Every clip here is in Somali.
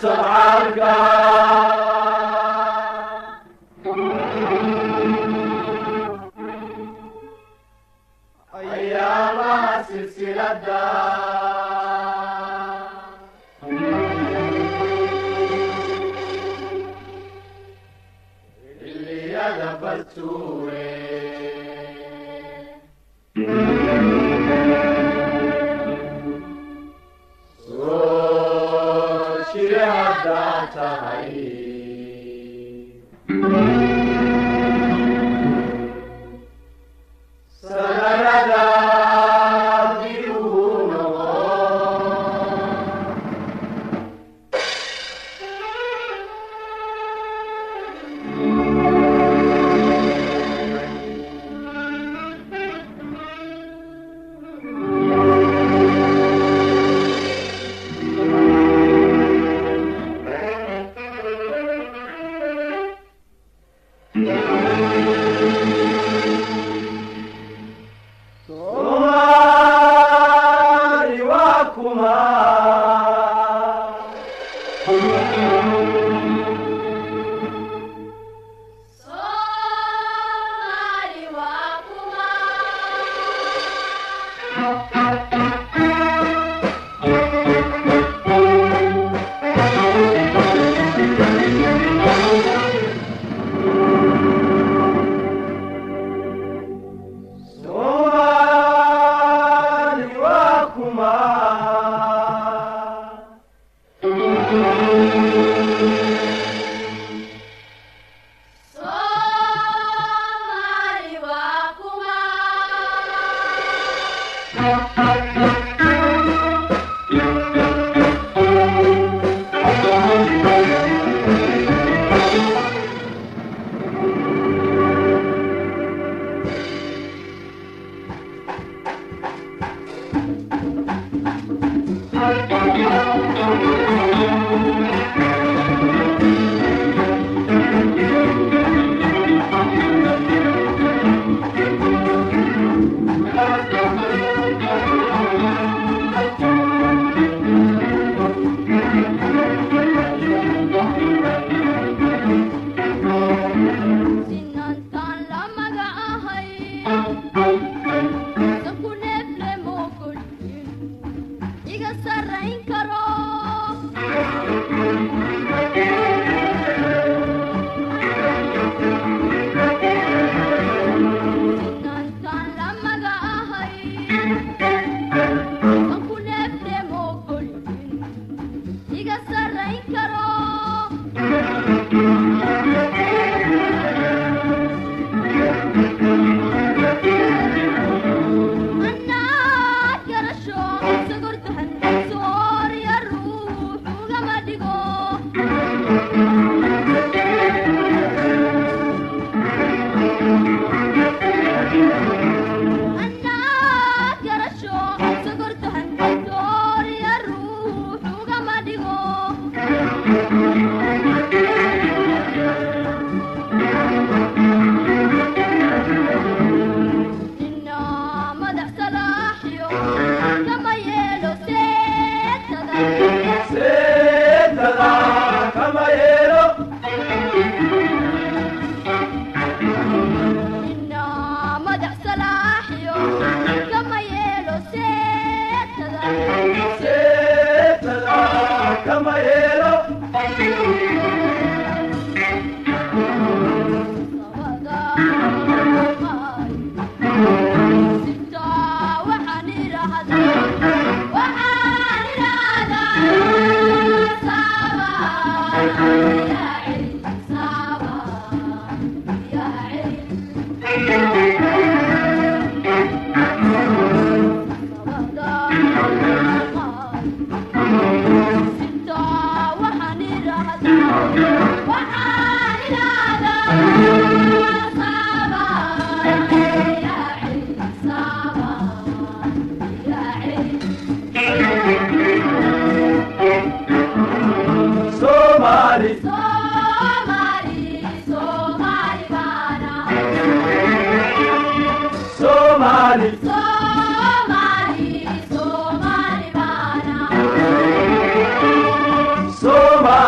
صبعك أيامها سلسلة اللي يدفتوه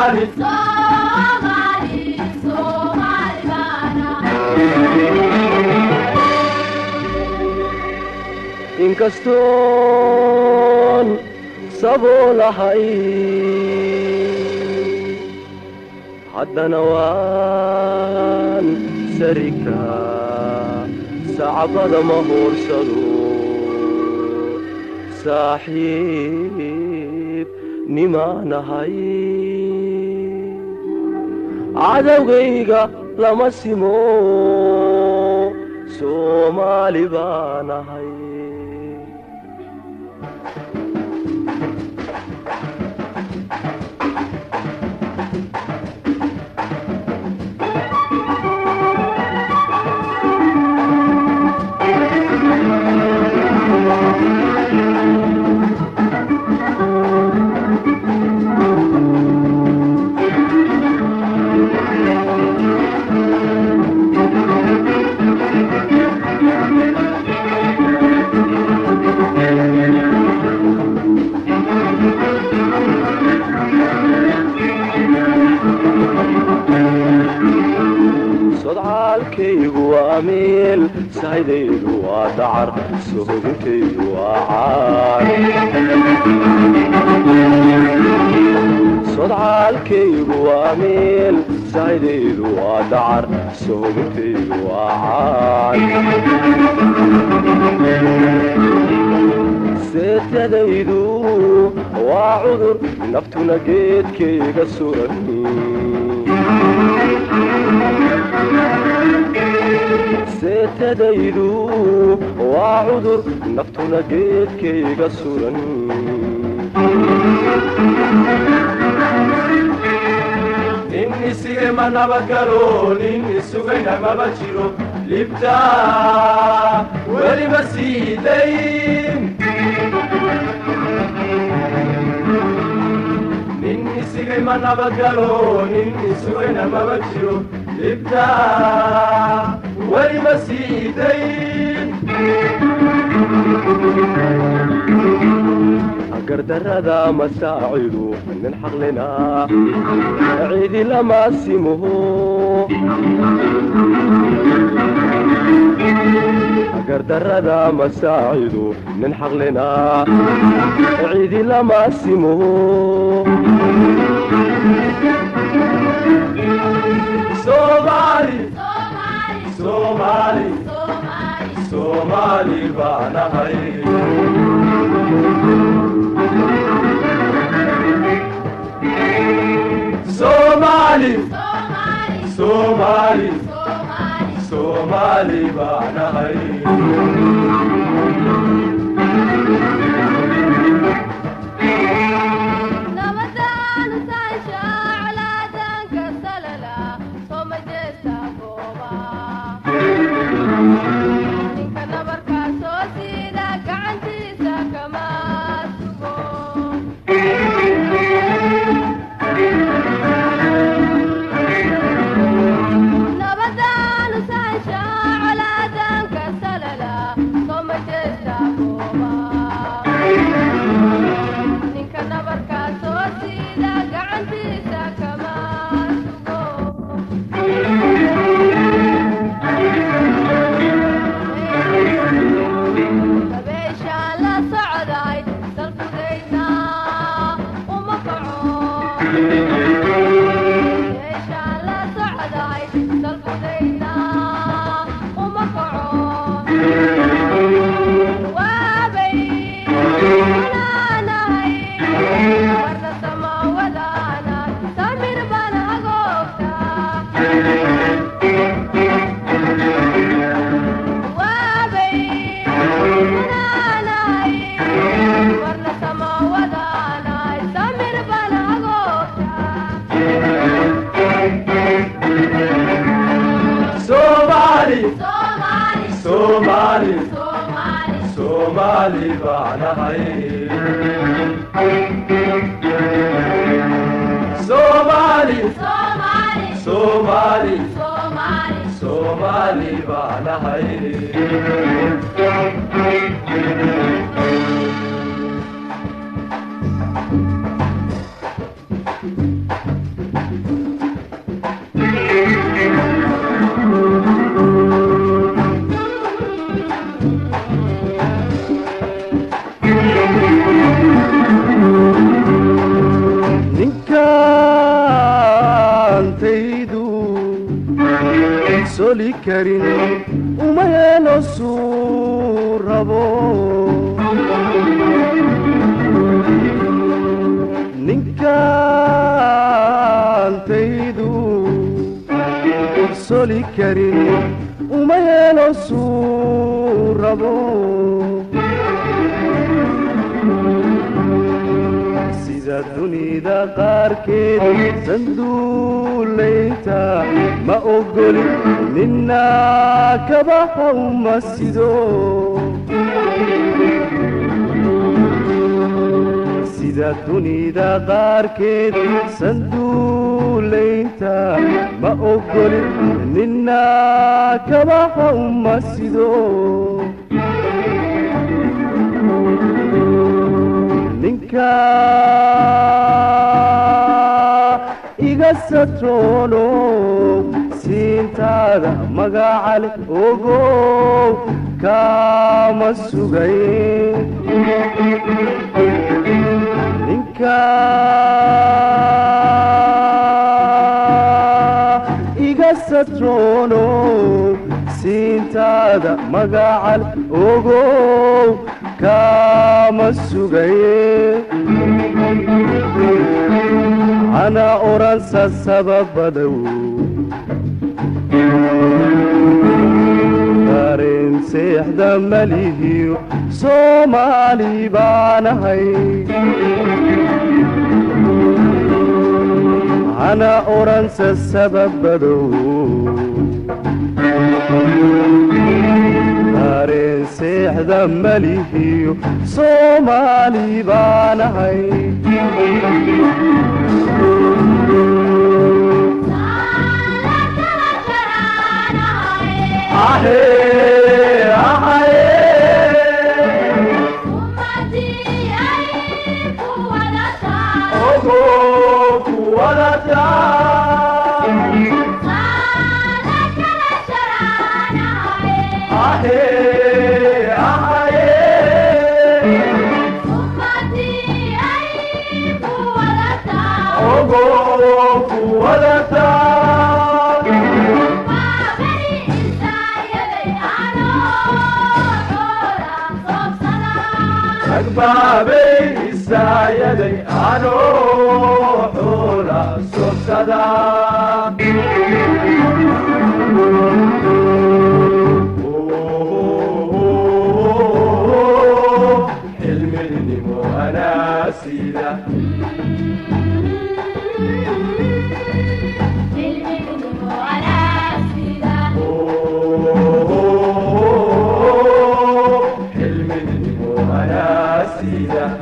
Somali, inkastoon saboolahay haddana waan sarikaa sacbada ma hoorsado saaxiib nimaanahay cadowgayga lama simo Soomaali baanahay sodcaalkaygu waa meel saydaydu waa dacar sohodintaydu waa caar sodcaalkaygu waa meel saydaydu waa dacar sohodintaydu waa caar seetadaydu waa cudur naftuna geedkayga suran seetadaydu waa cudur naftuna geedkayga suran nin isigay ma nabadgalo nin isugayna maba jiro libtaa weli ma siidayn nin isigay ma nabadgalo nin isugayna maba jiro libtaa weli ma siidayn gardarrada masaacidu nin xaqlina cidi lama simuhu gardarrada masaacidu nin xaqlina cidi lama simuhu Somali, Somali, Somali baanahay Somali, Somali, Somali baanahay Somali, Somali baanahay Somali, Somali, Somali baanahay ninkantaydu soli karin uma yeelo suu rabo ninkantaydu soli karin uma yeelo suu rabo sida dunida qaarkeed sanduulayta ma ogoli nina kabaha uma sido sida dunida qaarkeed sanduulayta ma ogoli nina kabaha uma sido ninka iga satrono siintaada magacale ogow kama sugaye ninka iga satrono siintaada magacale ogow kama sugaye ana oransa sababadow dareen seexda malihiyo soomaali baanahay ana oransa sababadow dareen seexda malihiyo soomaali baanahay أكبابي السايدي أروح ولا سبسدا حلمي مو أنا سيدة